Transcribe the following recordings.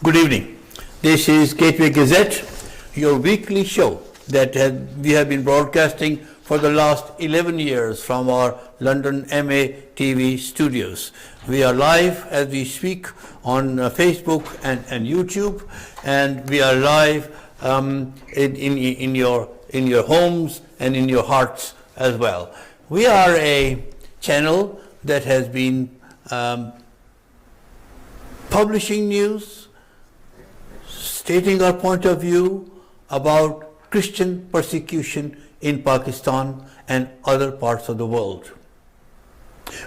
Good evening. This is Gateway Gazette, your weekly show that we have been broadcasting for the last 11 years from our London MA TV studios. We are live as we speak on Facebook and YouTube, and we are live in your homes and in your hearts as well. We are a channel that has been publishing news, stating our point of view about Christian persecution in Pakistan and other parts of the world.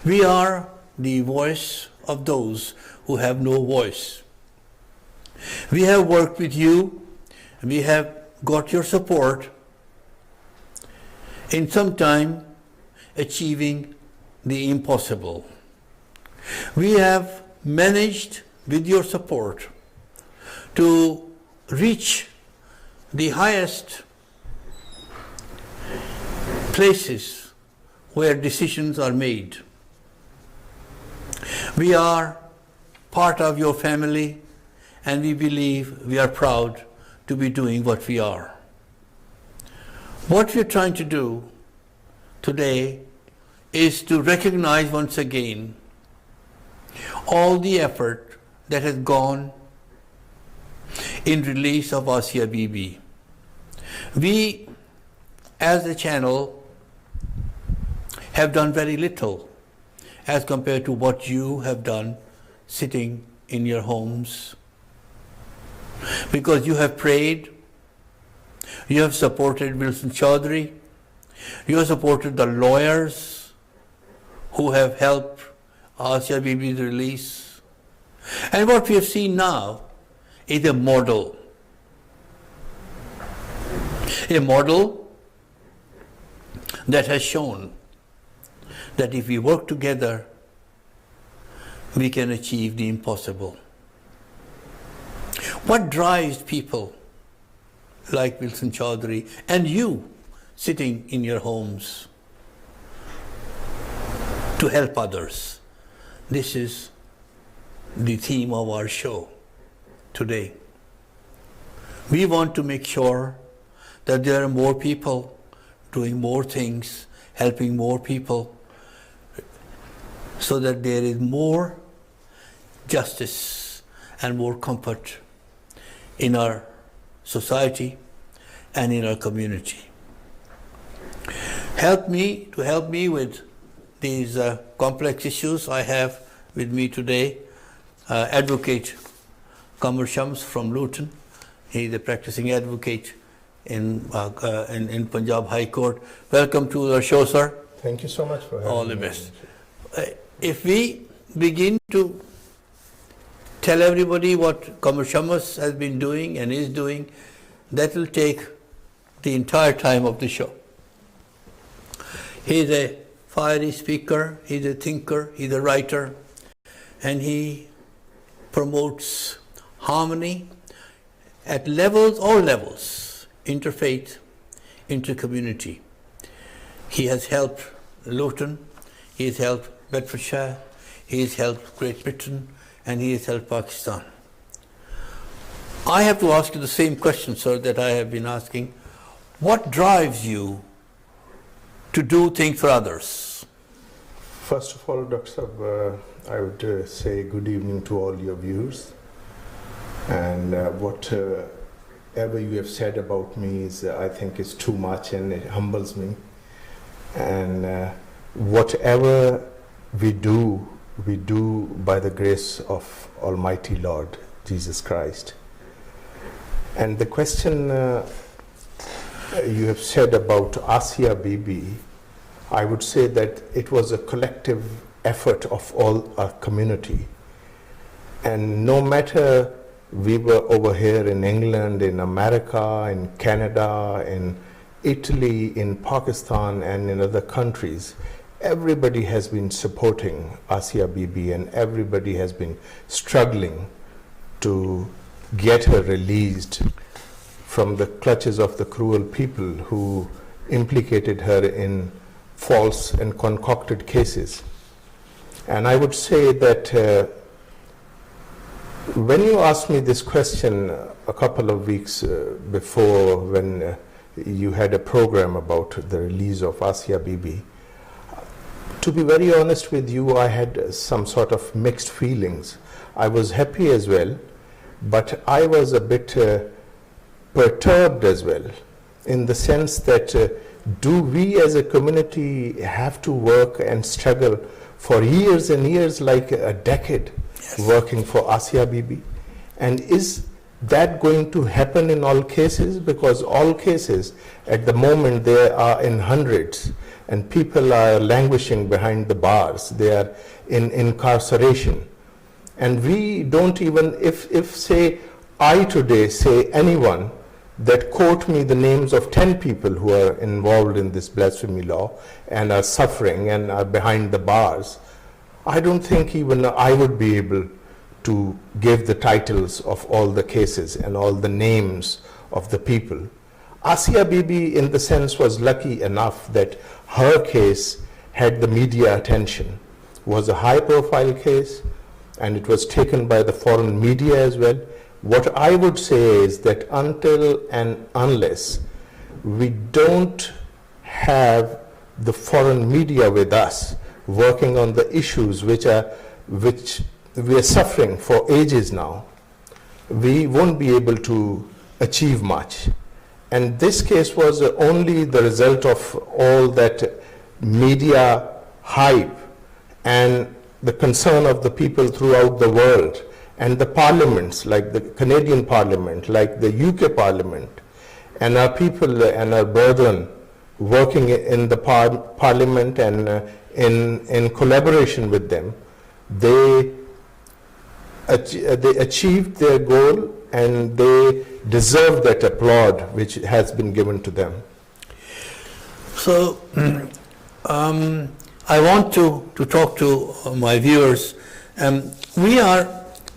We are the voice of those who have no voice. We have worked with you, and we have got your support in some time achieving the impossible. We have managed with your support to reach the highest places where decisions are made. We are part of your family, and we believe we are proud to be doing what we are. What we're trying to do today is to recognize once again all the effort that has gone in release of Asia Bibi. We, as a channel, have done very little as compared to what you have done sitting in your homes, because you have prayed, you have supported Wilson Chaudhry, you have supported the lawyers who have helped Asia Bibi's release. And what we have seen now is a model that has shown that if we work together, we can achieve the impossible. What drives people like Wilson Chaudhry and you sitting in your homes to help others? This is the theme of our show today. We want to make sure that there are more people doing more things, helping more people, so that there is more justice and more comfort in our society and in our community. Help me with these complex issues. I have with me today Advocate Qamar Shams from Luton. He is a practicing advocate in Punjab High Court. Welcome to our show, sir. Thank you so much for having me. All the best. If we begin to tell everybody what Qamar Shams has been doing and is doing, that will take the entire time of the show. He is a fiery speaker, he's a thinker, he's a writer, and he promotes harmony at all levels, interfaith, intercommunity. He has helped Luton, he has helped Bedfordshire, he has helped Great Britain, and he has helped Pakistan. I have to ask you the same question, sir, that I have been asking. What drives you to do things for others? First of all, Dr. Sab, I would say good evening to all your viewers. And whatever you have said about me is, I think, is too much, and it humbles me. And whatever we do by the grace of Almighty Lord Jesus Christ. And the question you have said about Asia Bibi, I would say that it was a collective effort of all our community. And no matter we were over here in England, in America, in Canada, in Italy, in Pakistan, and in other countries, everybody has been supporting Asia Bibi, and everybody has been struggling to get her released from the clutches of the cruel people who implicated her in false and concocted cases. And I would say that When you asked me this question a couple of weeks before, when you had a program about the release of Asia Bibi, to be very honest with you, I had some sort of mixed feelings. I was happy as well, but I was a bit perturbed as well, in the sense that do we as a community have to work and struggle for years and years, like a decade, working for Asia Bibi? And is that going to happen in all cases? Because all cases at the moment they are in hundreds, and people are languishing behind the bars, they are in incarceration. And we don't even, if say I today say anyone that quote me the names of 10 people who are involved in this blasphemy law and are suffering and are behind the bars, I don't think even I would be able to give the titles of all the cases and all the names of the people. Asia Bibi, in the sense, was lucky enough that her case had the media attention. It was a high-profile case, and it was taken by the foreign media as well. What I would say is that until and unless we don't have the foreign media with us, working on the issues which we are suffering for ages now, we won't be able to achieve much. And this case was only the result of all that media hype and the concern of the people throughout the world, and the parliaments, like the Canadian Parliament, like the UK Parliament, and our people and our brethren working in the Parliament and in collaboration with them, they achieved their goal, and they deserve that applaud which has been given to them. So I want to talk to my viewers. We are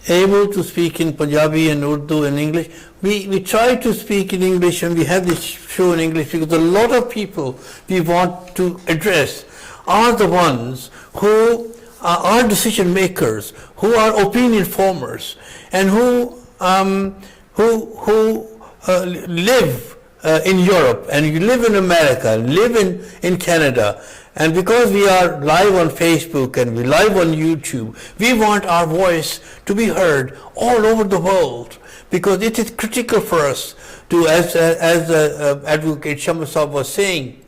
able to speak in Punjabi and Urdu and English. We try to speak in English, and we have this show in English because a lot of people we want to address are the ones who are decision makers, who are opinion formers, and who live in Europe, and you live in America, live in Canada. And because we are live on Facebook and we live on YouTube, we want our voice to be heard all over the world, because it is critical for us to, as Advocate Shamsab was saying,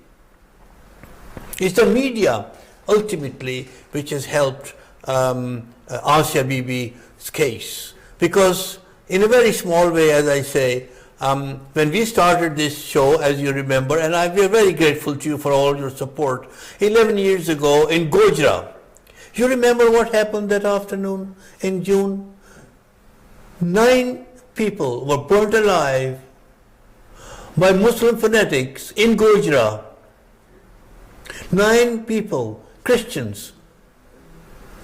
it's the media ultimately which has helped Asia Bibi's case. Because in a very small way, as I say, when we started this show, as you remember, and we are very grateful to you for all your support, 11 years ago in Gojra. You remember what happened that afternoon in June? 9 people were burnt alive by Muslim fanatics in Gojra. 9 people, Christians,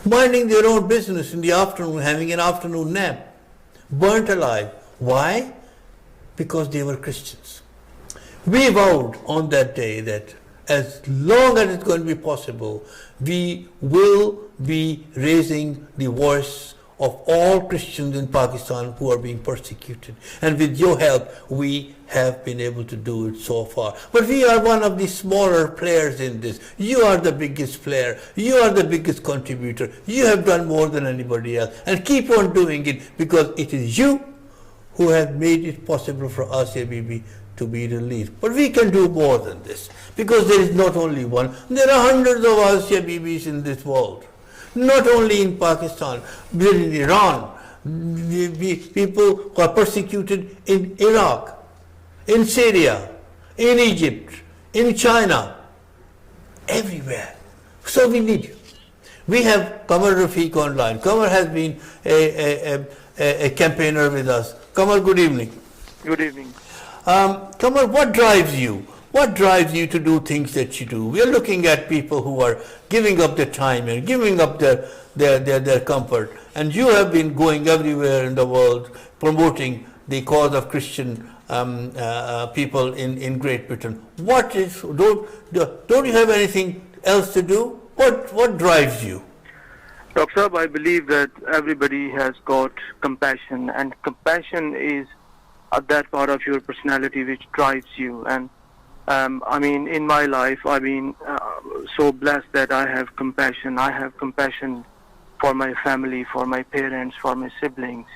minding their own business in the afternoon, having an afternoon nap, burnt alive. Why? Because they were Christians. We vowed on that day that as long as it's going to be possible, we will be raising the voice of all Christians in Pakistan who are being persecuted. And with your help, we have been able to do it so far. But we are one of the smaller players in this. You are the biggest player. You are the biggest contributor. You have done more than anybody else. And keep on doing it, because it is you who have made it possible for Asia Bibi to be released. But we can do more than this, because there is not only one. There are hundreds of Asia Bibis in this world. Not only in Pakistan, but in Iran. People who are persecuted in Iraq, in Syria, in Egypt, in China, everywhere. So we need you. We have Qamar Rafiq online. Qamar has been a campaigner with us. Qamar, good evening. Good evening. Qamar, what drives you? What drives you to do things that you do? We are looking at people who are giving up their time and giving up their comfort. And you have been going everywhere in the world promoting the cause of Christian people in Great Britain. Don't you have anything else to do? What drives you? Dr. Saab, I believe that everybody has got compassion, and compassion is that part of your personality which drives you. And I mean, in my life, I've been so blessed that I have compassion. I have compassion for my family, for my parents, for my siblings.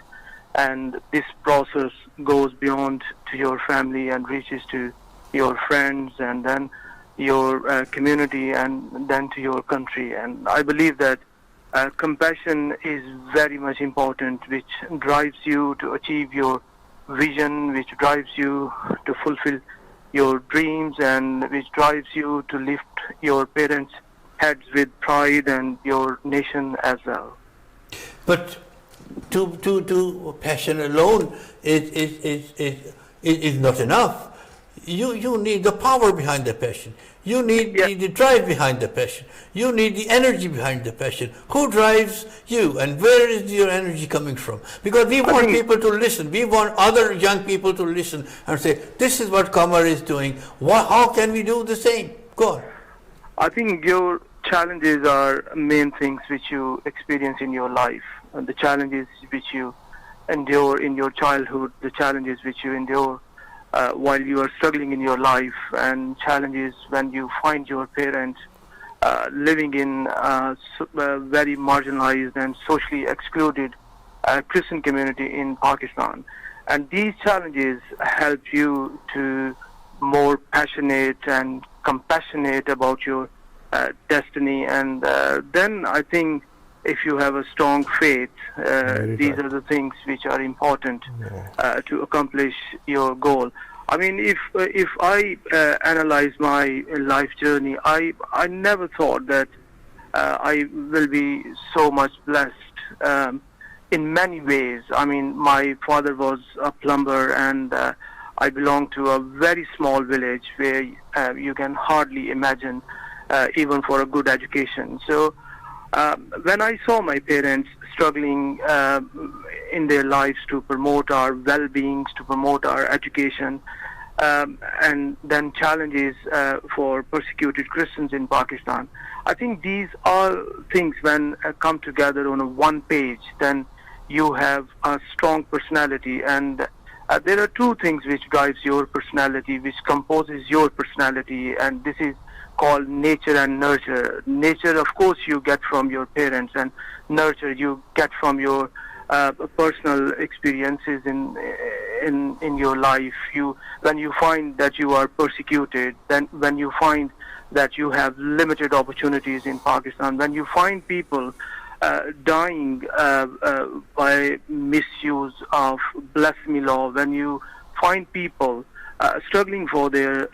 And this process goes beyond to your family and reaches to your friends, and then your community, and then to your country. And I believe that compassion is very much important, which drives you to achieve your vision, which drives you to fulfill your dreams, and which drives you to lift your parents' heads with pride and your nation as well. But to passion alone is not enough. You need the power behind the passion. You need the drive behind the passion. You need the energy behind the passion. Who drives you, and where is your energy coming from? Because we want people to listen. We want other young people to listen and say, this is what Qamar is doing. How can we do the same? Go on. I think your challenges are main things which you experience in your life. And the challenges which you endure in your childhood, the challenges which you endure while you are struggling in your life, and challenges when you find your parents living in very marginalized and socially excluded Christian community in Pakistan. And these challenges help you to more passionate and compassionate about your destiny. And then I think if you have a strong faith, these are the things which are important to accomplish your goal. I mean, if I analyze my life journey, I never thought that I will be so much blessed in many ways. I mean, my father was a plumber, and I belong to a very small village where you can hardly imagine even for a good education. So when I saw my parents struggling in their lives to promote our well-being, to promote our education, and then challenges for persecuted Christians in Pakistan, I think these are things when come together on a one page, then you have a strong personality. And there are two things which drives your personality, which composes your personality, and this is called nature and nurture. Nature, of course, you get from your parents, and nurture you get from your personal experiences in your life. When you find that you are persecuted, then when you find that you have limited opportunities in Pakistan, when you find people dying by misuse of blasphemy law, when you find people struggling for their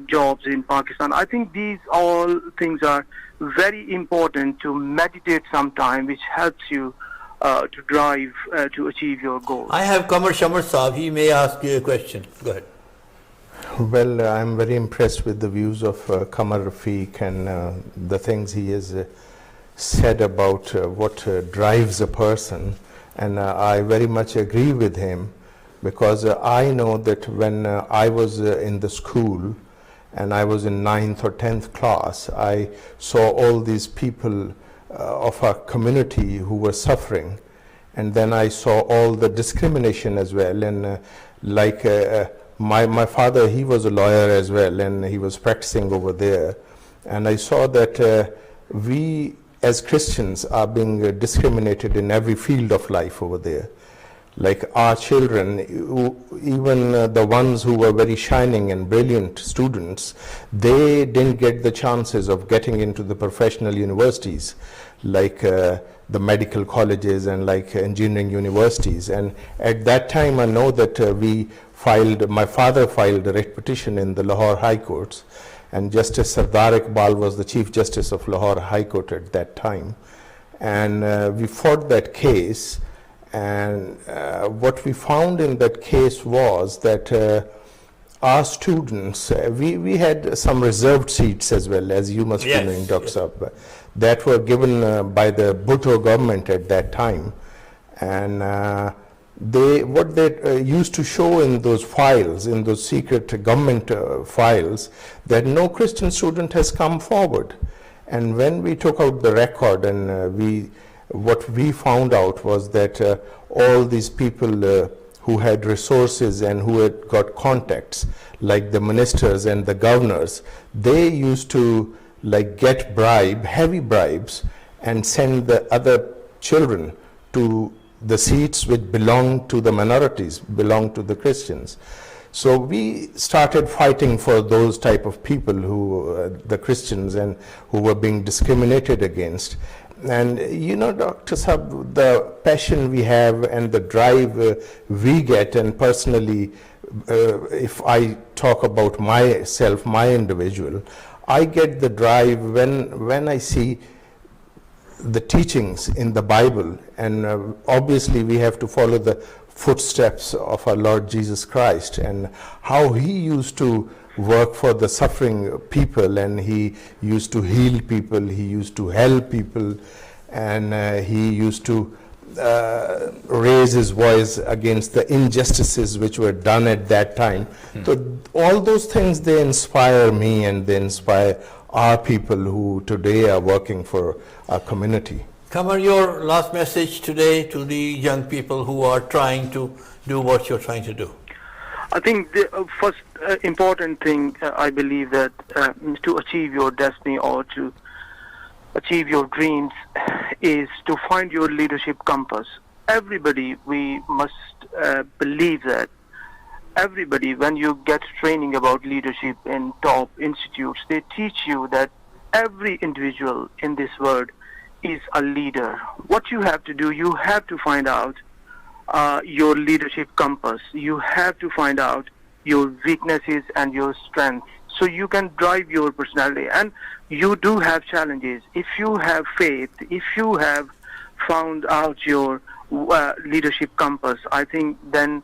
jobs in Pakistan, I think these all things are very important to meditate sometime, which helps you to drive to achieve your goals. I have Qamar Shamar Saab. He may ask you a question. Go ahead. Well, I'm very impressed with the views of Qamar Rafiq and the things he has said about what drives a person, and I very much agree with him, because I know that when I was in the school and I was in 9th or 10th class, I saw all these people of our community who were suffering, and then I saw all the discrimination as well. And my father, he was a lawyer as well, and he was practicing over there, and I saw that we as Christians are being discriminated in every field of life over there. Like our children, even the ones who were very shining and brilliant students, they didn't get the chances of getting into the professional universities, like the medical colleges and like engineering universities. And at that time, I know that my father filed a writ petition in the Lahore High Courts, and Justice Sardar Iqbal was the Chief Justice of Lahore High Court at that time. And we fought that case. And what we found in that case was that our students, we had some reserved seats as well, as you must be knowing, Dr. Saab, that were given by the Bhutto government at that time. And what they used to show in those files, in those secret government files, that no Christian student has come forward. And when we took out the record and we what we found out was that all these people who had resources and who had got contacts, like the ministers and the governors, they used to like get heavy bribes, and send the other children to the seats which belong to the minorities, belong to the Christians. So we started fighting for those type of people who, the Christians, and who were being discriminated against. And you know, Dr. Saab, the passion we have and the drive we get, and personally, if I talk about myself, my individual, I get the drive when I see the teachings in the Bible, and obviously we have to follow the footsteps of our Lord Jesus Christ, and how he used to work for the suffering people, and he used to heal people, he used to help people, and he used to raise his voice against the injustices which were done at that time. So all those things, they inspire me, and they inspire our people who today are working for our community. Kamar, your last message today to the young people who are trying to do what you're trying to do. I think the first important thing, I believe, that to achieve your destiny or to achieve your dreams is to find your leadership compass. Everybody, we must believe that everybody, when you get training about leadership in top institutes, they teach you that every individual in this world is a leader. What you have to do, you have to find out your leadership compass. You have to find out your weaknesses and your strengths, so you can drive your personality. And you do have challenges. If you have faith, if you have found out your leadership compass, I think then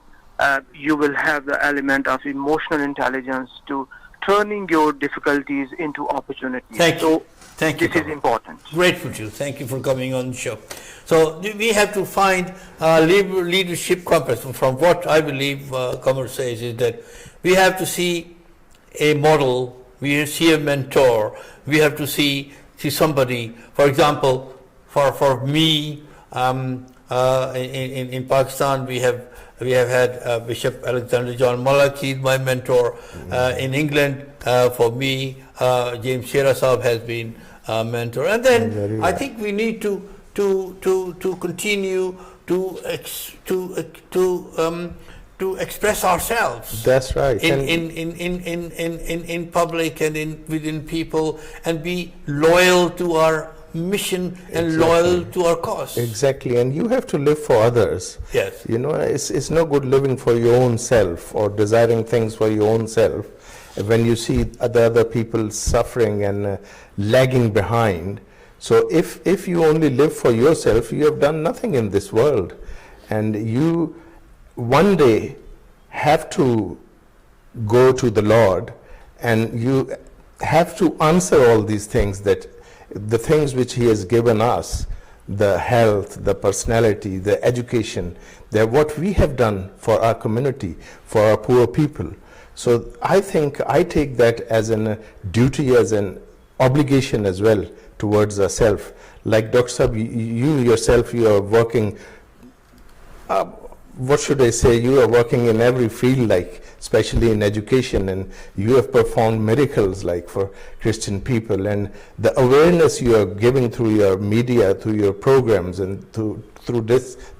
you will have the element of emotional intelligence to turning your difficulties into opportunities. Thank you. Thank you. This is important. Grateful to you. Thank you for coming on the show. So we have to find leadership compass. From what I believe Kamar says is that we have to see a model, we see a mentor, we have to see somebody. For example, for me, in Pakistan, we have had Bishop Alexander John Malak. He's my mentor. In England, for me, James Shera Saab has been a mentor. And then I think we need to continue to express ourselves. That's right. In public and within people, and be loyal to our mission and loyal to our cause. Exactly, and you have to live for others. Yes. You know, it's no good living for your own self or desiring things for your own self when you see other people suffering and lagging behind. So if you only live for yourself, you have done nothing in this world, and you one day have to go to the Lord, and you have to answer all these things, that the things which he has given us, the health, the personality, the education, they're what we have done for our community, for our poor people. So I think I take that as a duty, as an obligation as well towards ourselves. Like Dr. Saab, you yourself, you are working, what should I say, you are working in every field, like especially in education, and you have performed miracles like for Christian people, and the awareness you are giving through your media, through your programs, and through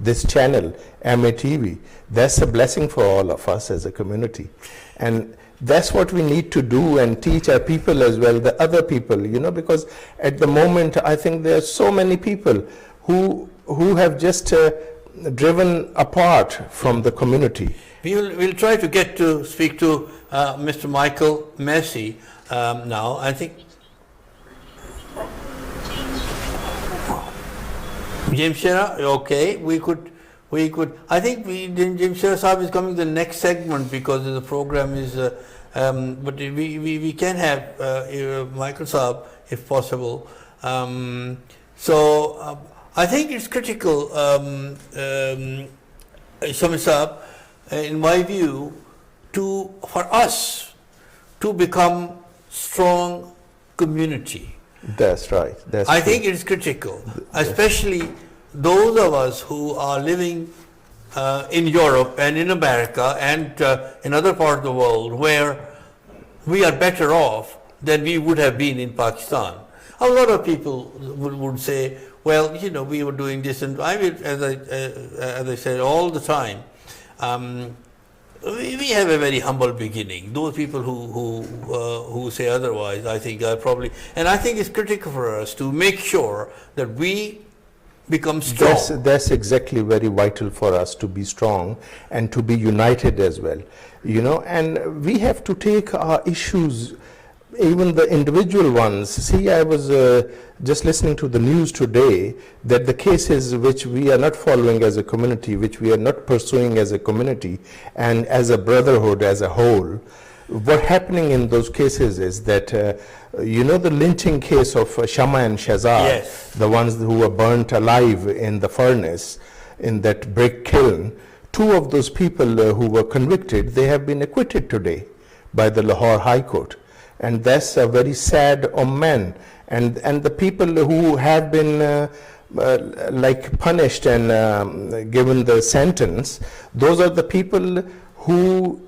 this channel, MATV, that's a blessing for all of us as a community. And that's what we need to do, and teach our people as well, the other people, you know, because at the moment I think there are so many people who have just driven apart from the community. We'll try to get to speak to Mr. Michael Messi now. I think James Shera, okay, we could. I think James Shera Saab is coming to the next segment because the program is. But we can have Michael Saab if possible. So I think it's critical, Shamil Saab, in my view, for us to become strong community. That's right. I think it is critical, especially those of us who are living in Europe and in America and in other parts of the world where we are better off than we would have been in Pakistan. A lot of people would say, well, you know, we were doing this, and I will, as I said all the time, we have a very humble beginning. Those people who say otherwise, I think are probably, and I think it's critical for us to make sure that we become strong. That's exactly very vital for us to be strong and to be united as well. You know, and we have to take our issues, even the individual ones. See, I was just listening to the news today that the cases which we are not following as a community, which we are not pursuing as a community and as a brotherhood as a whole, what happening in those cases is that, you know, the lynching case of Shama and Shazad, yes, the ones who were burnt alive in the furnace, in that brick kiln, two of those people who were convicted, they have been acquitted today by the Lahore High Court. And that's a very sad omen. And the people who have been like punished and given the sentence, those are the people who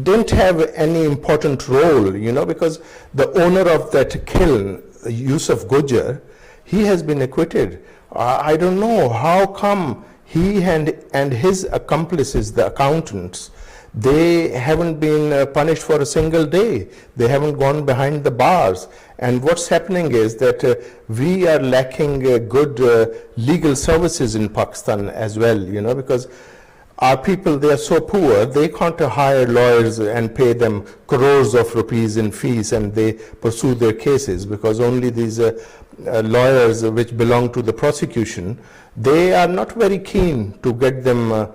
didn't have any important role, you know, because the owner of that kiln, Yusuf Gujar, he has been acquitted. I don't know how come he and his accomplices, the accountants, they haven't been punished for a single day. They haven't gone behind the bars. And what's happening is that we are lacking good legal services in Pakistan as well, you know, because our people, they are so poor, they can't hire lawyers and pay them crores of rupees in fees and they pursue their cases, because only these lawyers which belong to the prosecution, they are not very keen to get them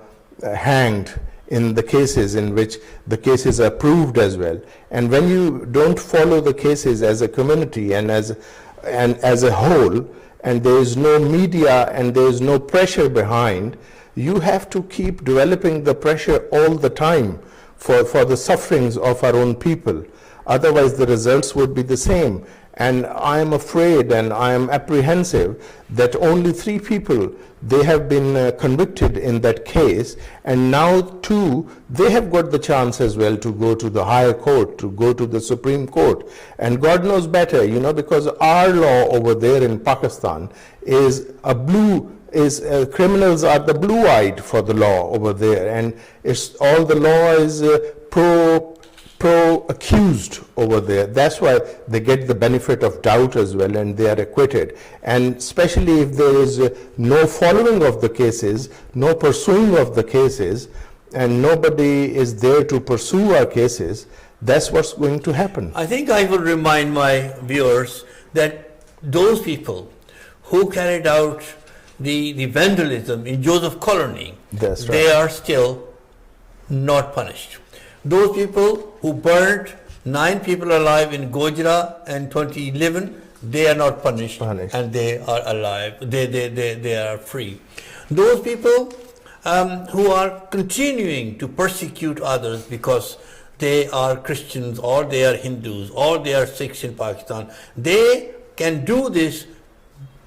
hanged in the cases in which the cases are proved as well. And when you don't follow the cases as a community and as a whole, and there is no media and there is no pressure behind, you have to keep developing the pressure all the time for the sufferings of our own people. Otherwise the results would be the same. And I am afraid and I am apprehensive that only 3 people, they have been convicted in that case, and now 2, they have got the chance as well to go to the higher court, to go to the Supreme Court. And God knows better, you know, because our law over there in Pakistan is criminals are the blue-eyed for the law over there, and it's all the law is pro-accused over there. That's why they get the benefit of doubt as well, and they are acquitted. And especially if there is no following of the cases, no pursuing of the cases, and nobody is there to pursue our cases, that's what's going to happen. I think I will remind my viewers that those people who carried out the vandalism in Joseph Colony, that's right, they are still not punished. Those people who burned 9 people alive in Gojra in 2011, they are not punished. And they are alive. They are free. Those people who are continuing to persecute others because they are Christians or they are Hindus or they are Sikhs in Pakistan, they can do this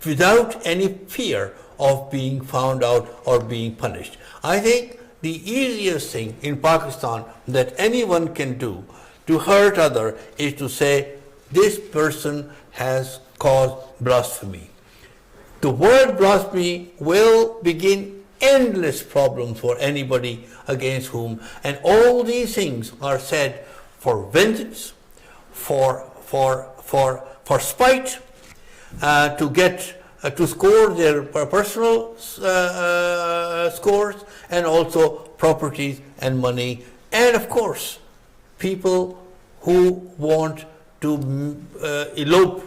without any fear of being found out or being punished. I think the easiest thing in Pakistan that anyone can do to hurt other is to say, this person has caused blasphemy. The word blasphemy will begin endless problems for anybody against whom, and all these things are said for vengeance, for spite, to get to score their personal scores, and also properties and money, and of course people who want to elope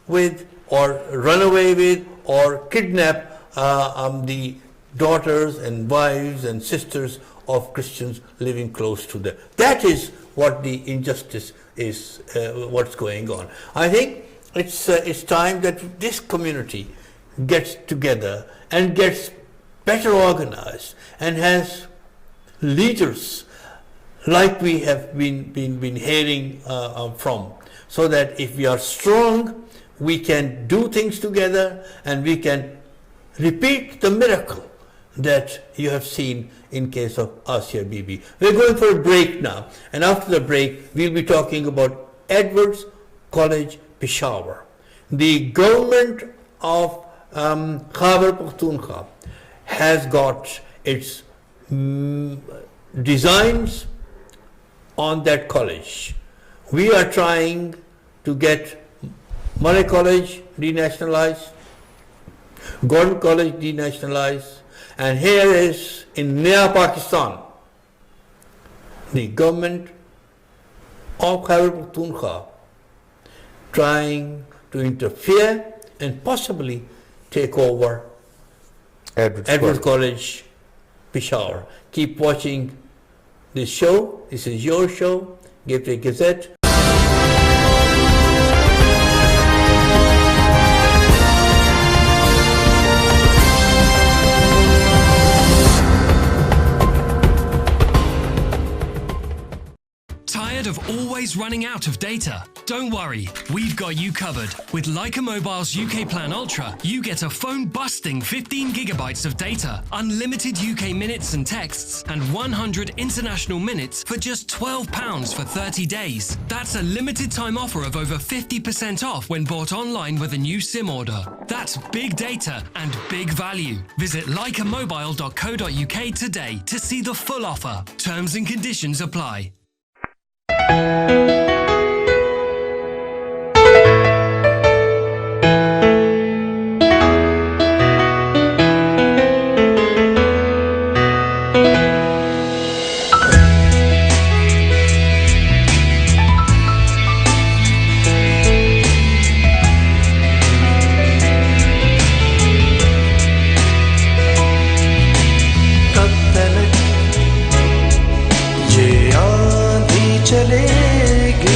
with or run away with or kidnap the daughters and wives and sisters of Christians living close to them. That is what the injustice is, what's going on. I think it's time that this community gets together and gets better organized and has leaders like we have been hearing from, so that if we are strong, we can do things together and we can repeat the miracle that you have seen in case of Asia Bibi. We're going for a break now, and after the break we'll be talking about Edwards College, Peshawar. The government of Khyber Pakhtunkhwa has got its designs on that college. We are trying to get Murray College denationalized, Gordon College denationalized, and here is in Naya Pakistan, the government of Khyber Pakhtunkhwa trying to interfere and possibly take over Edwards College, Peshawar. Keep watching this show. This is your show, Gateway Gazette. Tired of always running out of data? Don't worry, we've got you covered. With Leica Mobile's UK Plan Ultra, you get a phone-busting 15 gigabytes of data, unlimited UK minutes and texts, and 100 international minutes for just £12 for 30 days. That's a limited time offer of over 50% off when bought online with a new SIM order. That's big data and big value. Visit leicamobile.co.uk today to see the full offer. Terms and conditions apply. चलेगी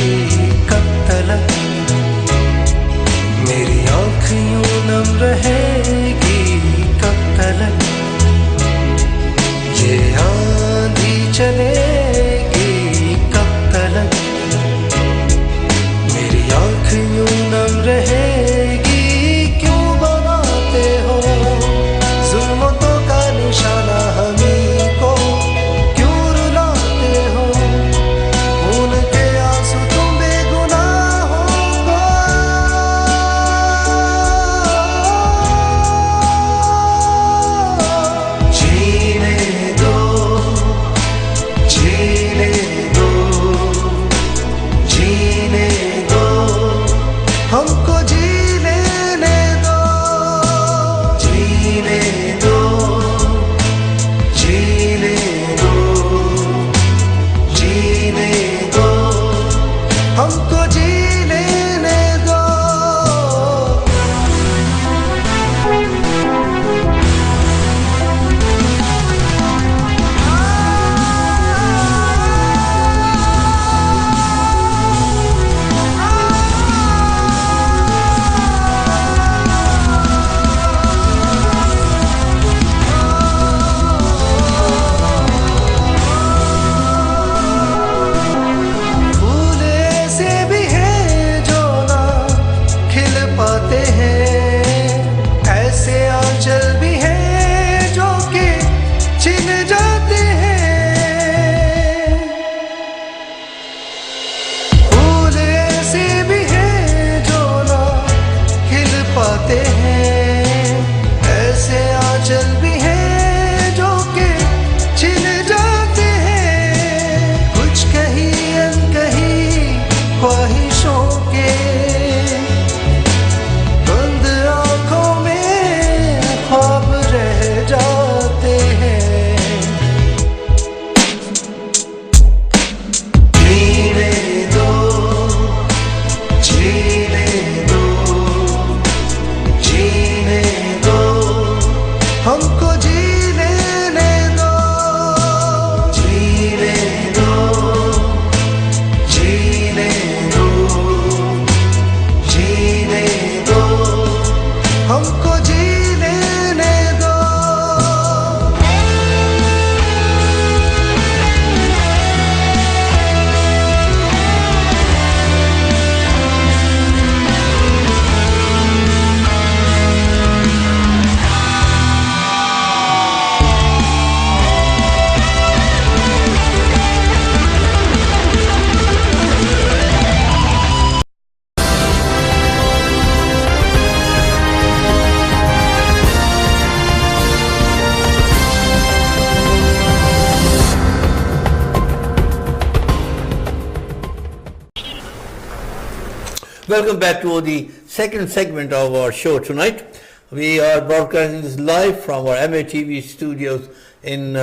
Welcome back to the second segment of our show tonight. We are broadcasting this live from our MATV studios in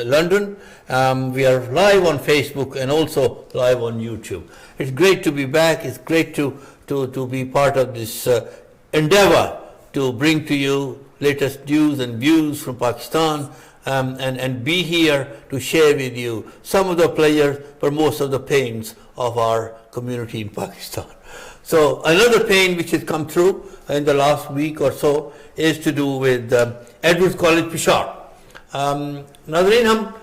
London. We are live on Facebook and also live on YouTube. It's great to be back. It's great to be part of this endeavor to bring to you latest news and views from Pakistan, and be here to share with you some of the pleasures but most of the pains of our community in Pakistan. So another pain which has come through in the last week or so is to do with Edwards College Peshawar. नाज़रीन, हम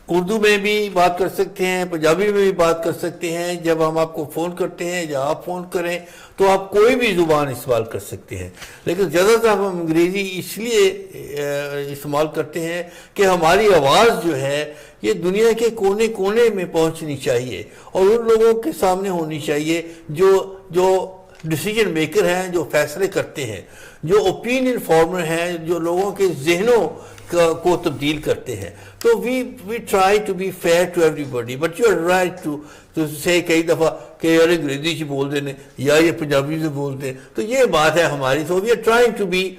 उर्दू में भी बात कर सकते हैं, पंजाबी में भी बात कर सकते हैं. जब हम आपको फ़ोन करते हैं या आप फ़ोन करें तो आप कोई भी ज़ुबान इस्तेमाल कर सकते हैं, लेकिन ज़्यादातर हम अंग्रेज़ी इसलिए इस्तेमाल करते हैं कि हमारी आवाज़ जो है ये दुनिया के कोने कोने में पहुंचनी चाहिए और उन लोगों के सामने होनी चाहिए जो डिसीजन मेकर हैं, जो फैसले करते हैं, जो ओपिनियन फॉर्मर हैं, जो लोगों के जहनों को तब्दील करते हैं. तो we try to be fair to everybody, but you are right to say कई दफ़ा कि यार अंग्रेजी से बोल देने या ये पंजाबी से बोल दें, तो ये बात है हमारी. So we are trying to be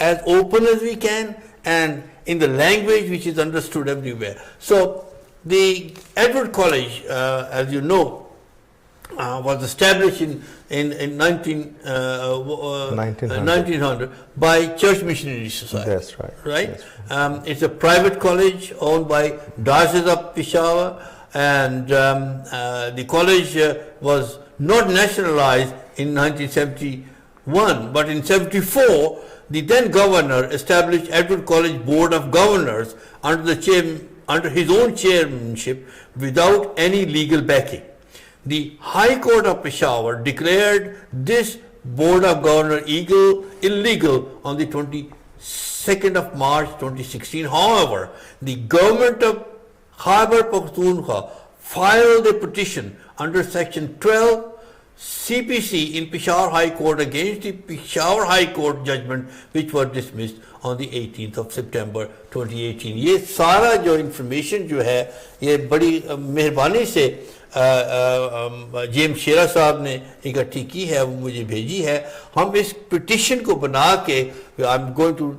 as open as we can and in the language which is understood everywhere. So the Edward College, as you know, was established in 1900 by Church Missionary Society. That's right. Right? That's right. It's a private college owned by Diocese of Peshawar, and the college was not nationalized in 1971, but in 74 the then governor established Edward College Board of Governors under his own chairmanship without any legal backing. The High Court of Peshawar declared this Board of Governors illegal on the 22nd of March 2016. However, the government of Khyber Pakhtunkhwa filed a petition under Section 12 CPC in Peshawar High Court against the Peshawar High Court judgment, which was dismissed on the 18th of September 2018. ये सारा जो information जो है ये बड़ी मेहरबानी से James शेरा साहब ने इकट्ठी की है, वो मुझे भेजी है. हम इस petition को बना के I'm going to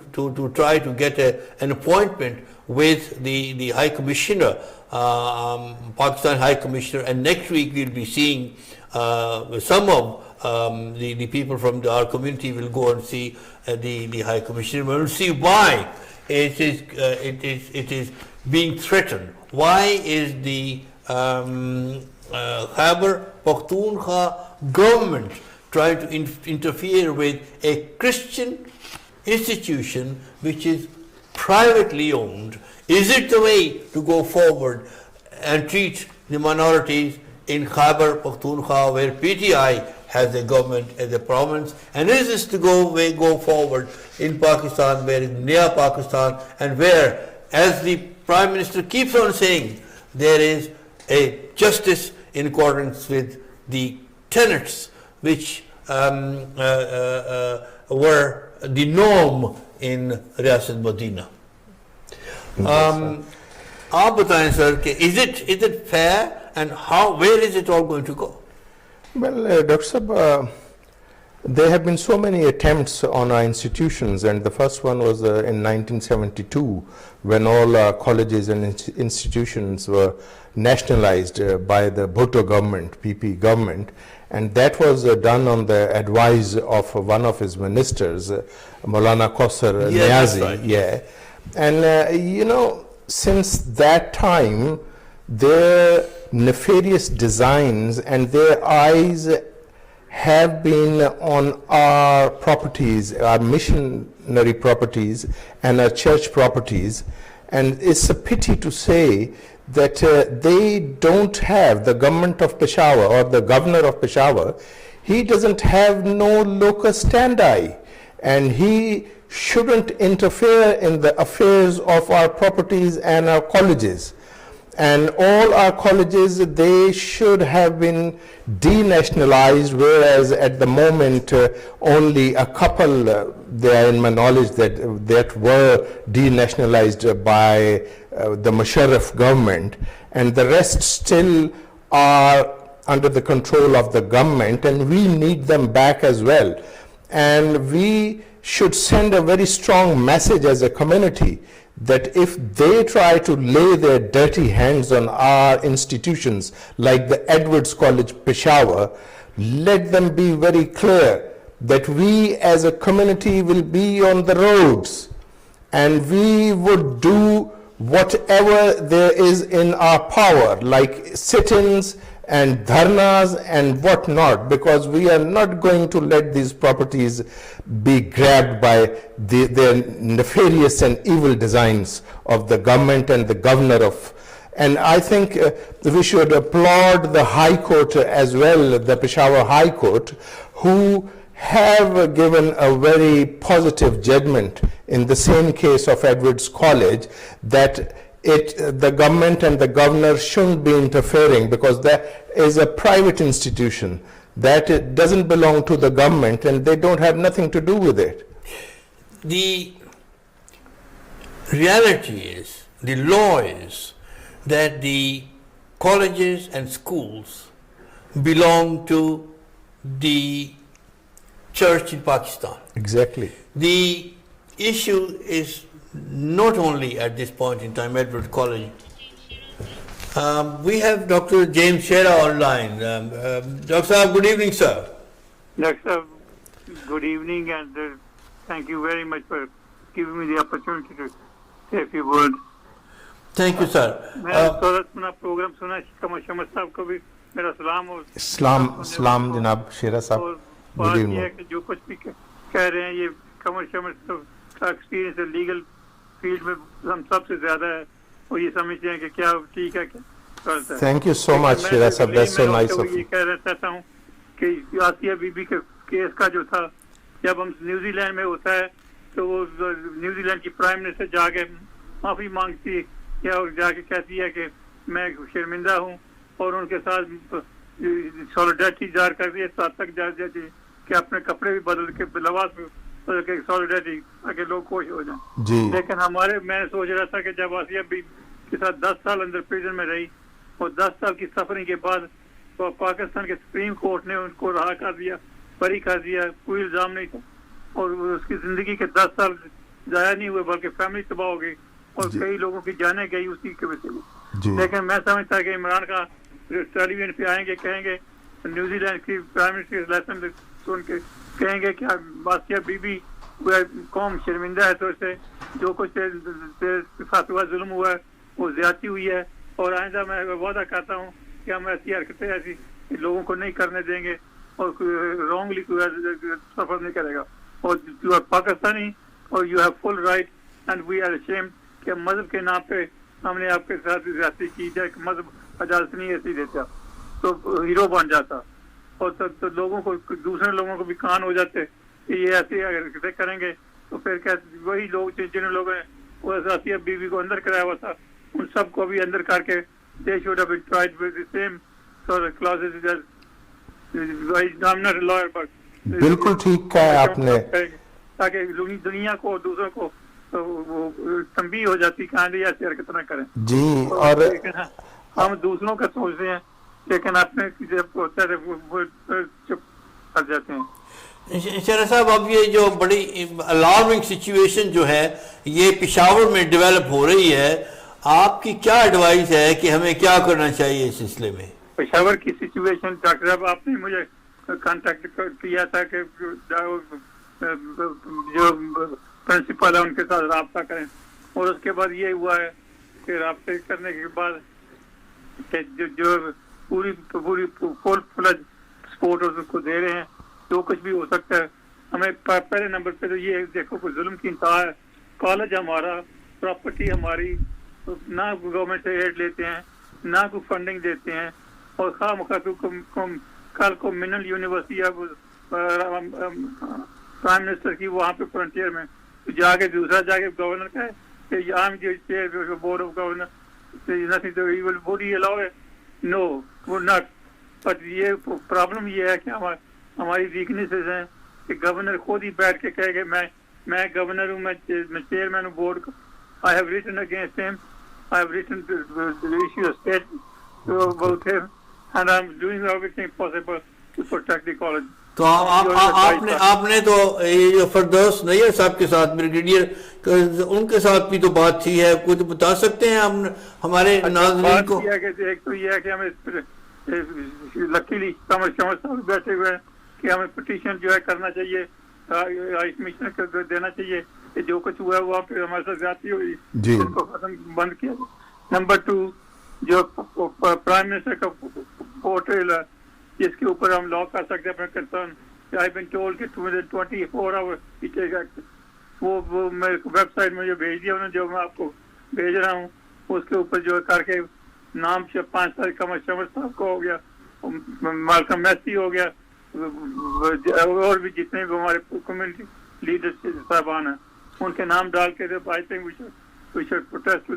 try to get an appointment with the High Commissioner, Pakistan High Commissioner, and next week we'll be seeing some of the people from our community will go and see the High Commissioner. We'll see why it is being threatened. Why is the Khyber Pakhtunkhwa government trying to interfere with a Christian institution which is privately owned? Is it the way to go forward and treat the minorities in Khyber Pakhtunkhwa, where PTI has a government as a province, and is this to go forward in Pakistan, where is Naya Pakistan, and where, as the Prime Minister keeps on saying, there is a justice in accordance with the tenets which were the norm in Riyasat Madina. आप बताएं sir कि is it fair, and where is it all going to go? Well, Dr. Sab, there have been so many attempts on our institutions, and the first one was in 1972 when all our colleges and institutions were nationalized by the Bhutto government, PP government, and that was done on the advice of one of his ministers, Maulana Kausar Niazi. Right. Yeah. And since that time, their nefarious designs and their eyes have been on our properties, our missionary properties and our church properties, and it's a pity to say that they don't have, the government of Peshawar or the governor of Peshawar, he doesn't have no locus standi, and he shouldn't interfere in the affairs of our properties and our colleges. And all our colleges, they should have been denationalized, whereas at the moment only a couple, they are in my knowledge, that were denationalized by the Musharraf government, and the rest still are under the control of the government, and we need them back as well. And we should send a very strong message as a community that if they try to lay their dirty hands on our institutions like the Edwards College Peshawar, let them be very clear that we as a community will be on the roads and we would do whatever there is in our power, like sit-ins and dharnas and whatnot, because we are not going to let these properties be grabbed by their nefarious and evil designs of the government and the governor of. And I think we should applaud the High Court as well, the Peshawar High Court, who have given a very positive judgment in the same case of Edwards College, that the government and the governor shouldn't be interfering, because that is a private institution that it doesn't belong to the government and they don't have nothing to do with it. The reality is, the law is, that the colleges and schools belong to the church in Pakistan. Exactly. The issue is not only at this point in time Edward College. We have Dr. James Shera online. Dr. Saab, good evening, sir. Doctor, good evening, and thank you very much for giving me the opportunity to say a few words. Thank you, sir. मैंने थोड़ा सुना programme सुना, कमर शमर साहब को भी मेरा सलाम और सलाम जनाब शेरा साहब. और बात यह है कि जो कुछ भी कह रहे हैं, ये कमर शमर का एक्सपीरियंस है लीगल फील्ड में हम सबसे ज्यादा है, और ये समझते हैं कि क्या ठीक है क्या गलत है. Thank you so much, Shera साहब. That's so nice of ये you. कह रहा चाहता हूँ कि आसिया बीबी के केस का जो था, जब हम न्यूजीलैंड में होता है तो वो न्यूजीलैंड की प्राइम मिनिस्टर जाके माफी मांगती है और जाके कहती है कि मैं शर्मिंदा हूँ, और उनके साथ सॉलिडरिटी जार कर दी है, साथ तक जा जाती है कि अपने कपड़े भी बदल के लिबास बदल के सॉलिडरिटी ताकि लोग खुश हो जाएं. लेकिन मैं सोच रहा था कि जब आसिया बीबी के साथ 10 साल अंदर प्रिजन में रही और 10 साल की सफरिंग के बाद तो पाकिस्तान के सुप्रीम कोर्ट ने उनको रहा कर दिया, बरी कर दिया, कोई इल्जाम नहीं था, और उसकी जिंदगी के 10 साल जाया नहीं हुए बल्कि फैमिली तबाह हो गई और कई लोगों की जाने गई उसी के वजह से. लेकिन मैं समझता कि इमरान का टेलीविजन पे आएंगे, कहेंगे न्यूजीलैंड की प्राइम मिनिस्टर लेसन सुन के कहेंगे कि आसिया बीबी कौम शर्मिंदा है, तो इससे जो कुछ साथ हुआ जुल्म हुआ है वो ज्यादती हुई है, और आइंदा मैं वादा करता हूँ कि हम ऐसी हरकतें ऐसी लोगों को नहीं करने देंगे और रॉन्गली सफर नहीं करेगा. और यू आर पाकिस्तानी और you have full right and we are ashamed कि मजहब के नाम पे हमने आपके साथ ज्यादती की जाए, मजहब इजाजत नहीं ऐसी देता तो हीरो बन जाता, और तो लोगों को दूसरे लोगों को भी कान हो जाते कि ये ऐसे हरकतें करेंगे, तो फिर क्या वही लोग जिन लोगों ने वो आसिया बीबी को अंदर कराया हुआ था उन सबको भी अंदर करके they should have been tried with the same sort of clauses as I'm not a lawyer but बिल्कुल ठीक कहा आपने, ताकि दुनिया को दूसरों को वो तंबी हो जाती कि आंधी ऐसी हरकत न करें जी. और हम दूसरों का सोचते हैं लेकिन अपने जब होता है वो चुप कर जाते हैं. शेरा साहब, अब ये जो बड़ी अलार्मिंग सिचुएशन जो है ये पेशावर में डेवलप हो रही है, आपकी क्या एडवाइस है कि हमें क्या करना चाहिए इस सिलसिले में? पेशावर की सिचुएशन, डॉक्टर साहब आपने मुझे कांटेक्ट किया था कि जो प्रिंसिपल है उनके साथ रब्ता करें, और उसके बाद ये हुआ है कि रब्ते करने के बाद जो पूरी फुल फ्लज सपोर्ट उसको दे रहे हैं, जो कुछ भी हो सकता है. हमें पहले नंबर पे तो ये देखो कोई जुल्म की इंतहा है, कॉलेज हमारा, प्रॉपर्टी हमारी, ना गवर्नमेंट से एड लेते हैं ना कोई फंडिंग देते हैं, और खामखा कल को मिनरल यूनिवर्सिटी अब प्राइम मिनिस्टर की वहाँ पे फ्रंटियर में जाके दूसरा जाके गवर्नर का है कि I am the board of governor, nothing to he will would he allow it, no would not. But ये प्रॉब्लम ये है कि हमारी वीकनेसेस हैं कि गवर्नर खुद ही बैठ के कहे कि मैं गवर्नर हूँ, मैं चेयरमैन हूँ बोर्ड का, I have written against him I have written to issue a statement about him, and I'm doing everything possible to protect the college. तो आपने तो ये जो फरदौस नैयर साहब के साथ ब्रिगेडियर उनके साथ भी तो बात थी है, कुछ बता सकते हैं हम हमारे नाज़रीन को? एक तो ये है कि हमें लकीली समझ साहब बैठे हुए हैं कि हमें पिटीशन जो है करना चाहिए, मिशन कर देना चाहिए कि जो कुछ हुआ है वहाँ पे हमारे साथ जाती हुई इसको खत्म बंद किया। नंबर 2, जो प्राइम मिनिस्टर का पोर्टल है जिसके ऊपर हम लॉक कर सकते हैं अपने कंसर्न, आई बीन टोल्ड कि 24 आवर वो मेरे वेबसाइट में जो भेज दिया उन्होंने, जो मैं आपको भेज रहा हूँ उसके ऊपर जो करके नाम 5 तारीख का शमर साहब का हो गया, मालकम मैसी हो गया, और भी जितने भी हमारे कम्युनिटी लीडर्स साहबान हैं उनके नाम डाल के I think we should protest to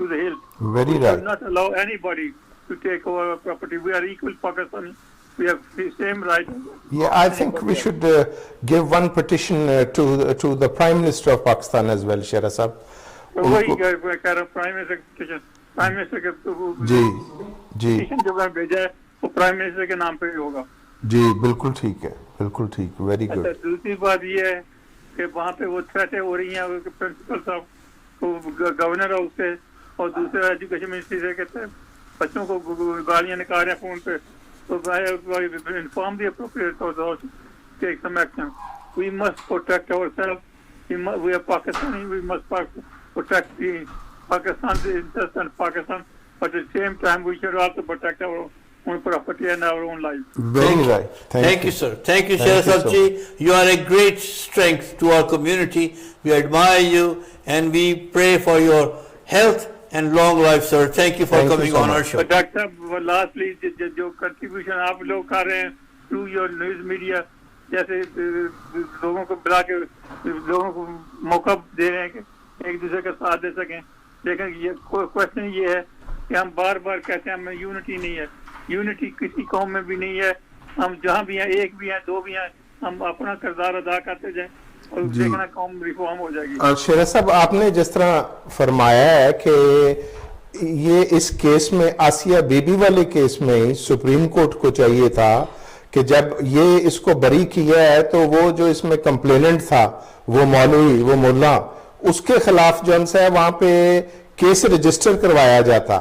the hill. Very right. We should not allow anybody to take over our property. We are equal Pakistani. We have the same right. Yeah, I think we should give one petition to the Prime Minister of Pakistan as well, Shera Sahab. वही कह रहा prime minister petition, prime minister के petition जो मैं भेजा है वो prime minister के नाम पे ही होगा। जी बिल्कुल ठीक है, बिल्कुल ठीक, वेरी गुड। दूसरी बात ये है कि वहाँ पे वो थ्रेटें हो रही हैं प्रिंसिपल साहब गवर्नर हाउस से और दूसरे एजुकेशन मिनिस्ट्री से, कहते हैं बच्चों को गालियाँ निकाल रहे हैं फोन पे, तो inform the appropriate authority, take some action. We must protect ourself, we are Pakistani, we must protect the Pakistan's interest and Pakistan, but at the same time we should also protect our own property and our own life. Very right. Thank you, sir. Thank you, Shera Sabji. You are a great strength to our community. We admire you and we pray for your health and long life, sir. Thank you for coming on our show. But Doctor, lastly, जो contribution आप लोग कर रहे हैं through your news media, जैसे लोगों को बुला के लोगों को मौका दे रहे हैं कि एक दूसरे का साथ दे सकें, लेकिन ये क्वेश्चन ये है कि हम बार बार कहते हैं हमें यूनिटी नहीं है, यूनिटी किसी कौम में भी नहीं है, हम जहाँ भी हैं, एक भी हैं, दो भी हैं, हम अपना किरदार अदा करते जाएं और देखना कौम रिफॉर्म हो जाएगी। और शेरा साहब, आपने जिस तरह फरमाया है कि ये इस केस में आसिया बीबी वाले केस में सुप्रीम कोर्ट को चाहिए था कि जब ये इसको बरी किया है तो वो जो इसमें कंप्लेनेंट था वो मौलवी, वो मुल्ला, उसके खिलाफ जो है वहां पे केस रजिस्टर करवाया जाता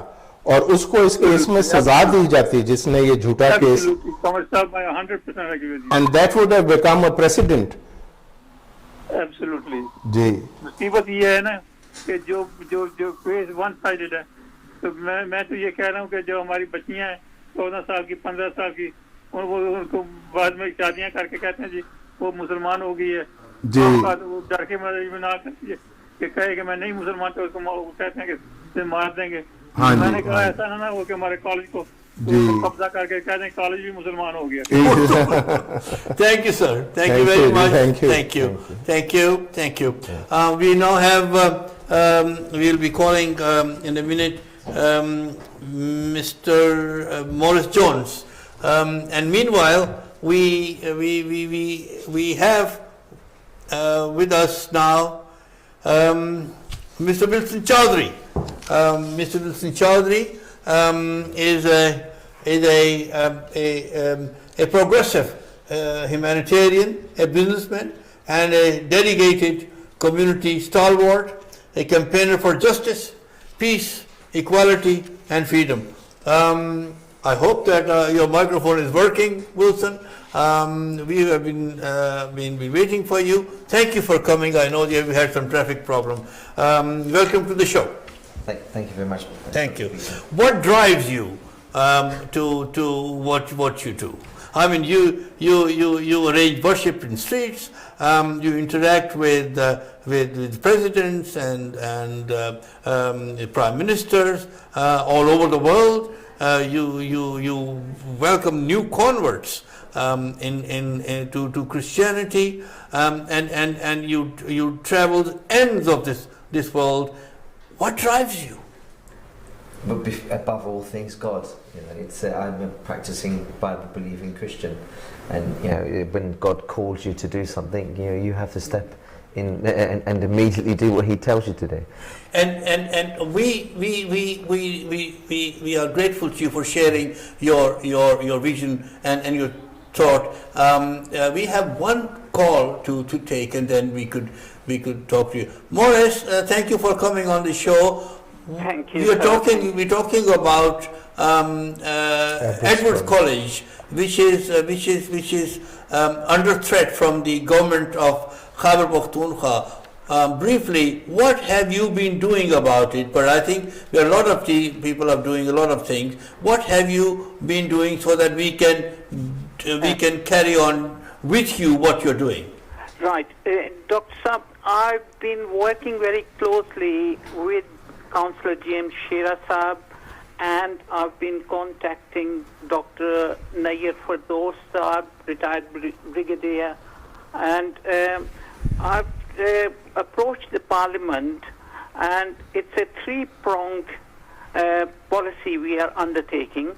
और उसको इस केस में सजा दी जाती जिसने ये झूठा केस, and that would have become a president. Absolutely जी, मुसीबत ये है ना कि जो जो जो केस वन साइडेड है, तो मैं तो ये कह रहा हूँ कि जो हमारी बच्चियां हैं 14 साल की, 15 साल की, वो उनको बाद में शादियां करके कहते हैं जी वो मुसलमान हो गई है जी, वो डर के ना करती है कि कहे कि मैं नहीं मुसलमान, तो उसको कहते हैं कि मार देंगे। हाँ, मैंने कहा ऐसा ना वो कि हमारे कॉलेज को कब्जा करके कहते हैं कॉलेज भी मुसलमान हो गया। Thank you, sir. Thank you very much. Thank you. We now have we'll be calling in a minute Mr. Morris Jones, and meanwhile we have with us now Mr. Wilson Chowdhury. Mr. Wilson Chowdhury is a progressive humanitarian, a businessman, and a dedicated community stalwart, a campaigner for justice, peace, equality, and freedom. I hope that your microphone is working, Wilson. We have been waiting for you. Thank you for coming. I know you had some traffic problem. Welcome to the show. Thank you very much. Thank you. What drives you to what you do? I mean, you arrange worship in streets. You interact with presidents and prime ministers all over the world. You welcome new converts to Christianity, and you travel ends of this world. What drives you? But above all things, God. It's I'm a practicing Bible-believing Christian, and when God calls you to do something, you have to step and immediately do what he tells you to do. And we are grateful to you for sharing your vision and your thought. We have one call to take, and then we could talk to you. Morris, thank you for coming on the show. Thank you. We're talking about Edwards College, which is under threat from the government of Khyber Pakhtunkhwa. Briefly, what have you been doing about it? But I think there are a lot of people are doing a lot of things. What have you been doing so that we can carry on with you what you're doing? Right. Dr. Saab, I've been working very closely with Councillor James Shera Saab, and I've been contacting Dr. Nayyar Firdaus Saab, retired brigadier, and I've approached the Parliament, and it's a three-pronged policy we are undertaking.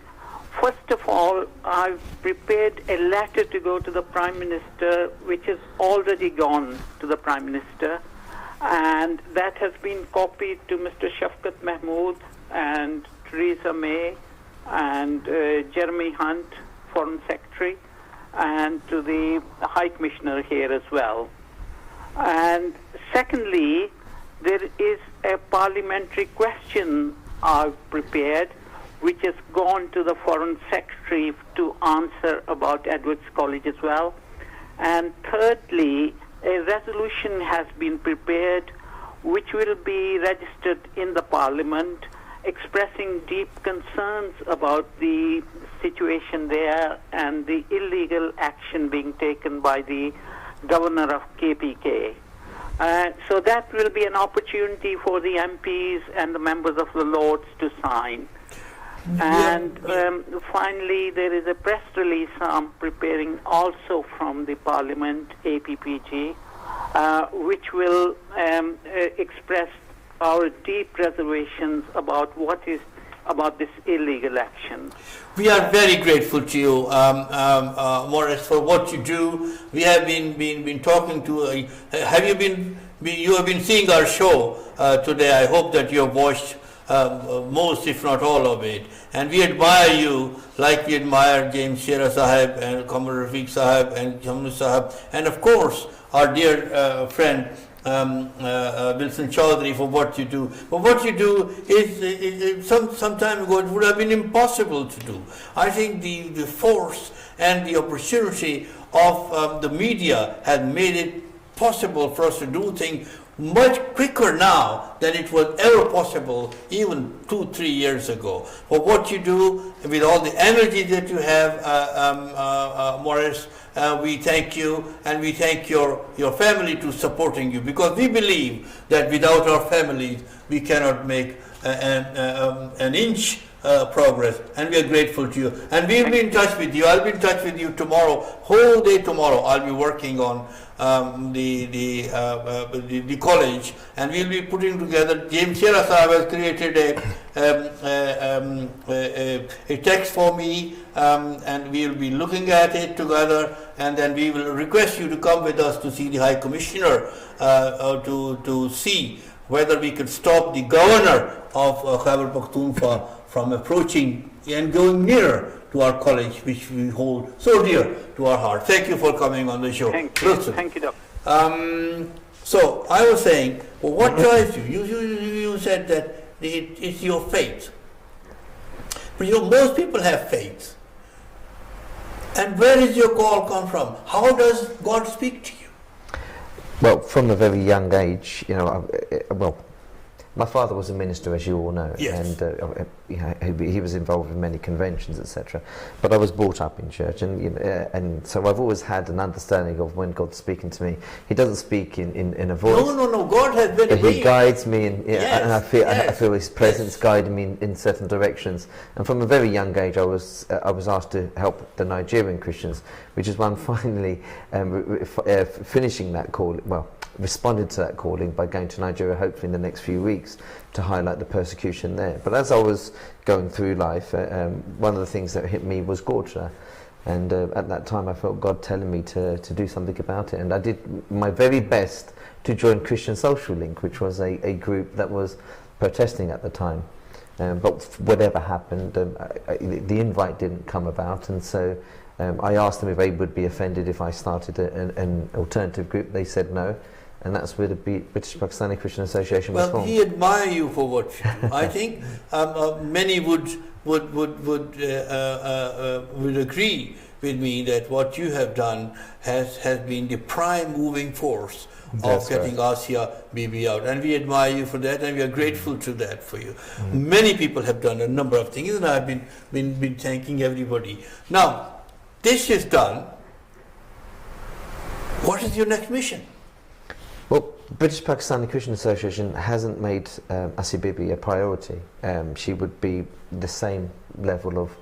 First of all, I've prepared a letter to go to the Prime Minister, which has already gone to the Prime Minister, and that has been copied to Mr. Shafqat Mahmood and Theresa May and Jeremy Hunt, Foreign Secretary, and to the High Commissioner here as well. And secondly, there is a parliamentary question I've prepared, which has gone to the Foreign Secretary to answer about Edwards College as well. And thirdly, a resolution has been prepared which will be registered in the Parliament, expressing deep concerns about the situation there and the illegal action being taken by the Governor of KPK. So that will be an opportunity for the MPs and the members of the Lords to sign. And finally, there is a press release I'm preparing also from the Parliament, APPG, which will express our deep reservations about this illegal action. We are very grateful to you, Morris, for what you do. We have been talking to. You have been seeing our show today. I hope that you have watched most, if not all of it. And we admire you like we admire James Shera Sahib and Comrade Rafiq Sahib and Jamnu Sahib, and of course our dear friend Wilson Chaudhary for what you do. But what you do is some time ago it would have been impossible to do. I think the force and the opportunity of the media has made it possible for us to do things much quicker now than it was ever possible even 2-3 years ago. For what you do with all the energy that you have, Morris, we thank you, and we thank your family to supporting you, because we believe that without our families we cannot make an inch progress, and we are grateful to you. And we'll be in touch with you. I'll be in touch with you tomorrow, whole day tomorrow. I'll be working on the college, and we'll be putting together. James Shera Sahib has created a text for me, and we'll be looking at it together, and then we will request you to come with us to see the High Commissioner to see whether we could stop the governor of Khyber Pakhtunkhwa from approaching and going nearer to our college, which we hold so dear to our heart. Thank you for coming on the show. Thank you. Thank you, Doctor. So I was saying, well, what drives you? You said that it's your faith. But most people have faith. And where does your call come from? How does God speak to you? Well, from a very young age, my father was a minister, as you all know, yes. And he was involved in many conventions, etc. But I was brought up in church, and so I've always had an understanding of when God's speaking to me. He doesn't speak in a voice. No. God has been. But He guides me, and I feel His presence guiding me in certain directions. And from a very young age, I was asked to help the Nigerian Christians, which is why I'm finally finishing that call. Well, responded to that calling by going to Nigeria, hopefully in the next few weeks, to highlight the persecution there. But as I was going through life, one of the things that hit me was Gorcha, And at that time I felt God telling me to do something about it, and I did my very best to join Christian Social Link, which was a group that was protesting at the time. But whatever happened, the invite didn't come about, and so I asked them if they would be offended if I started an alternative group. They said no, and that's where the British Pakistani Christian Association was formed. Well, he admire you for what you do. I think many would agree with me that what you have done has been the prime moving force of getting Asia Bibi out, and we admire you for that, and we are grateful to that for you. Many people have done a number of things, and I've been thanking everybody. Now, this is done. What is your next mission? Well, British Pakistani Christian Association hasn't made Asia Bibi a priority. She would be the same level of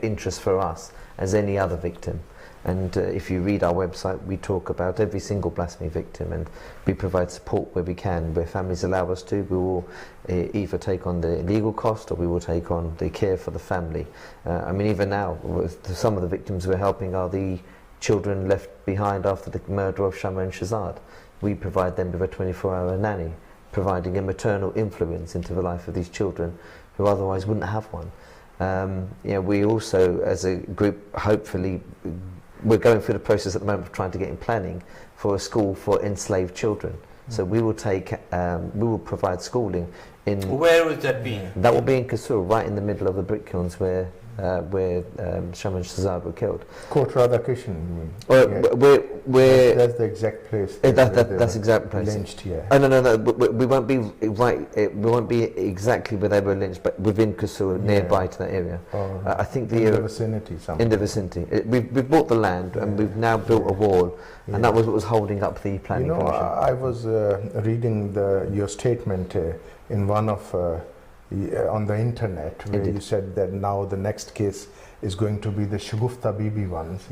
interest for us as any other victim. And if you read our website, we talk about every single blasphemy victim, and we provide support where we can. Where families allow us to, we will either take on the legal cost, or we will take on the care for the family. I mean, even now, some of the victims we're helping are the children left behind after the murder of Shama and Shazad. We provide them with a 24-hour nanny, providing a maternal influence into the life of these children who otherwise wouldn't have one. We also, as a group, hopefully, we're going through the process at the moment of trying to get in planning for a school for enslaved children. So we will provide schooling in. Where would that be? That will be in Kasur, right in the middle of the brick kilns where Shama and Shazad were killed. Kota Radhakrishan, you mean? That's the exact place. That's the exact place. Lynched here. Oh, no. We won't be right. We won't be exactly where they were lynched, but within Kasur, nearby to that area. I think in the vicinity. Somewhere. In the vicinity. We've bought the land, and we've now built a wall, and that was what was holding up the planning commission. I was reading your statement in one of. On the internet, where you said that now the next case is going to be the Shagufta Bibi ones,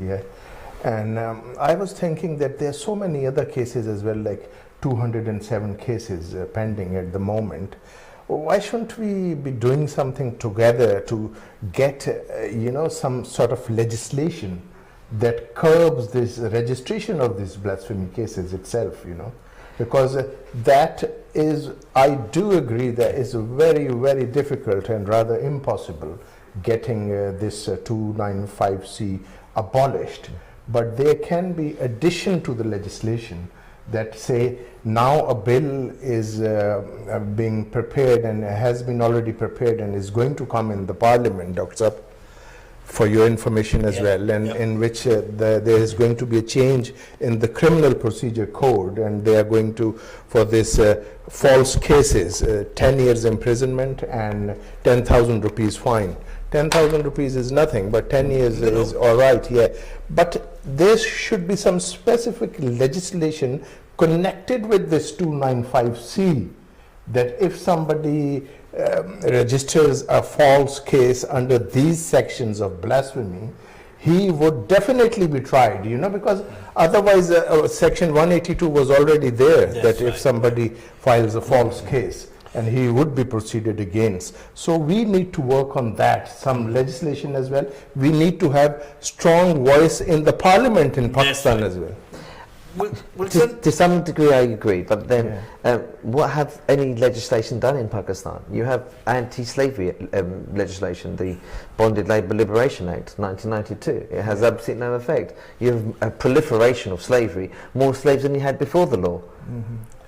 and I was thinking that there are so many other cases as well, like 207 cases pending at the moment. Why shouldn't we be doing something together to get some sort of legislation that curbs this registration of these blasphemy cases itself, because that is, I do agree that it's very, very difficult and rather impossible getting this 295C abolished. But there can be addition to the legislation that say now a bill is being prepared and has been already prepared and is going to come in the parliament, Dr. Saab, for your information as well, and in which there is going to be a change in the criminal procedure code, and they are going to, for this false cases, 10 years imprisonment and 10,000 rupees fine. 10,000 rupees is nothing, but 10 years is all right, But there should be some specific legislation connected with this 295C, that if somebody registers a false case under these sections of blasphemy, he would definitely be tried, because otherwise section 182 was already there, that if somebody files a false case, and he would be proceeded against. So we need to work on that, some legislation as well. We need to have strong voice in the parliament in Pakistan as well. To some degree I agree, but then what have any legislation done in Pakistan? You have anti-slavery legislation, the Bonded Labour Liberation Act 1992. It has absolutely no effect. You have a proliferation of slavery, more slaves than you had before the law.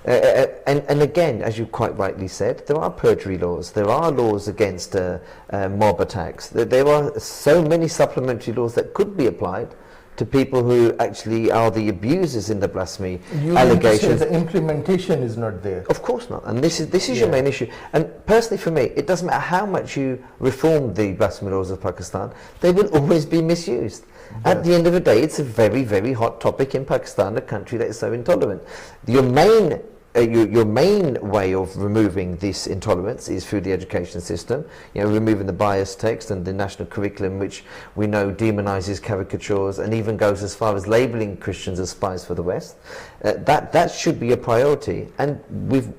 And again, as you quite rightly said, there are perjury laws, there are laws against mob attacks, there are so many supplementary laws that could be applied to people who actually are the abusers in the blasphemy allegations. The implementation is not there. Of course not, and this is your main issue. And personally for me, it doesn't matter how much you reform the blasphemy laws of Pakistan, they will always be misused. At the end of the day, it's a very, very hot topic in Pakistan, a country that is so intolerant. Your main way of removing this intolerance is through the education system, removing the bias text and the national curriculum, which we know demonizes caricatures and even goes as far as labeling Christians as spies for the West. That should be a priority, and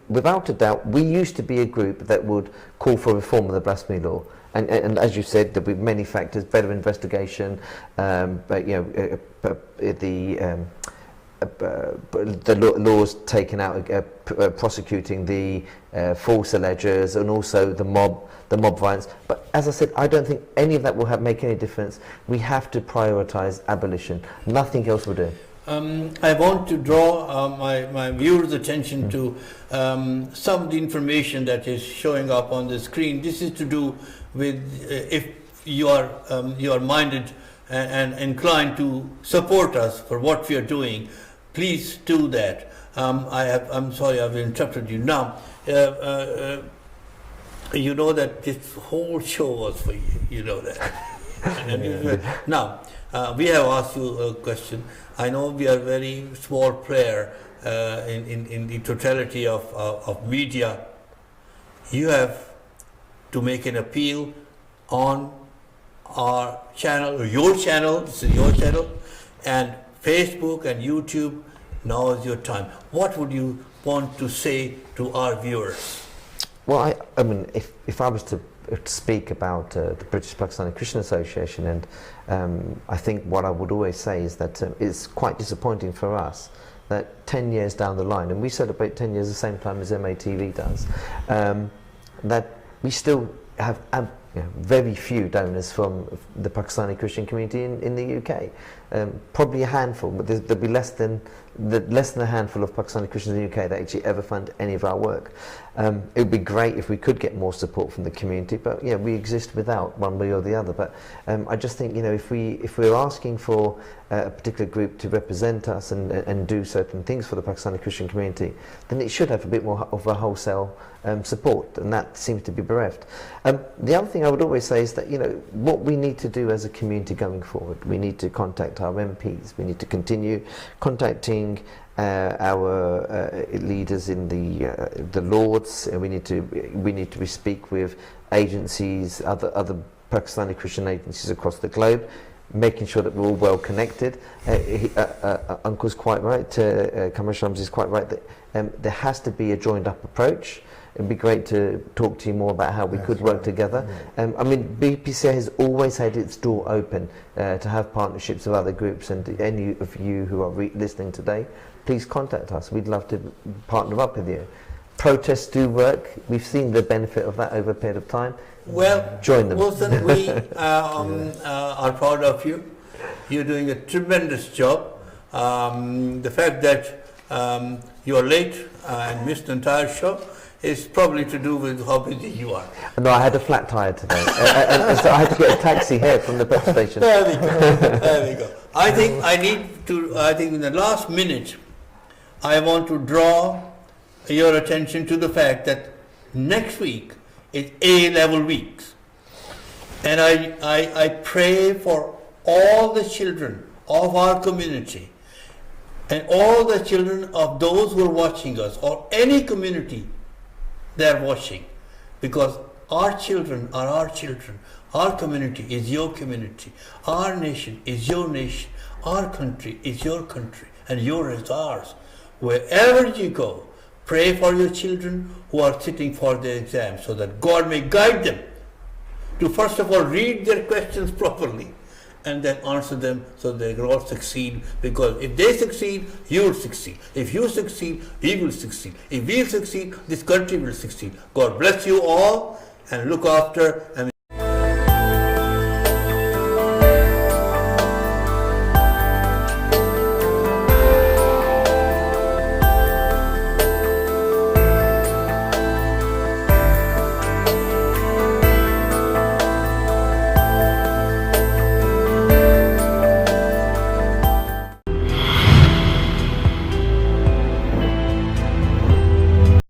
without a doubt, we used to be a group that would call for reform of the blasphemy law, And as you said, there'll be many factors: better investigation, but the laws taken out, prosecuting the false allegers, and also the mob violence. But as I said, I don't think any of that will make any difference. We have to prioritise abolition. Nothing else will do. I want to draw my viewers' attention to some of the information that is showing up on the screen. This is to do with if you are minded and inclined to support us for what we are doing, please do that. I'm sorry I've interrupted you. Now, you know that this whole show was for you. You know that. Now, we have asked you a question. I know we are a very small player in the totality of media. You have to make an appeal on our channel, or your channel, this is your channel, and Facebook and YouTube. Now is your time. What would you want to say to our viewers? Well, I mean, if I was to speak about the British Pakistani Christian Association, and I think what I would always say is that it's quite disappointing for us that 10 years down the line, and we celebrate 10 years the same time as MATV does, that we still have very few donors from the Pakistani Christian community in the UK. Probably a handful, but there'll be less than a handful of Pakistani Christians in the UK that actually ever fund any of our work. It would be great if we could get more support from the community, but yeah, we exist without one way or the other. But I just think, if we're asking for a particular group to represent us and do certain things for the Pakistani Christian community, then it should have a bit more of a wholesale support, and that seems to be bereft. The other thing I would always say is that what we need to do as a community going forward, we need to contact our MPs, we need to continue contacting our leaders in the Lords, and we need to speak with agencies, other Pakistani Christian agencies across the globe, making sure that we're all well connected. Uncle's quite right, Kamar Shams is quite right, that there has to be a joined up approach. It'd be great to talk to you more about how we could work together. I mean, BPCA has always had its door open to have partnerships with other groups, and any of you who are listening today, please contact us. We'd love to partner up with you. Protests do work. We've seen the benefit of that over a period of time. Well, join them. Wilson, we are proud of you. You're doing a tremendous job. The fact that you're late and missed the entire show is probably to do with how busy you are. No, I had a flat tire today, and so I had to get a taxi here from the petrol station. There we go. There we go. I think in the last minute, I want to draw your attention to the fact that next week is A-level weeks. And I pray for all the children of our community and all the children of those who are watching us, or any community they are watching, because our children are our children, our community is your community, our nation is your nation, our country is your country, and yours is ours. Wherever you go, pray for your children who are sitting for their exams, so that God may guide them to first of all read their questions properly and then answer them, so they can all succeed. Because if they succeed, you will succeed. If you succeed, we will succeed. If we succeed, this country will succeed. God bless you all, and look after and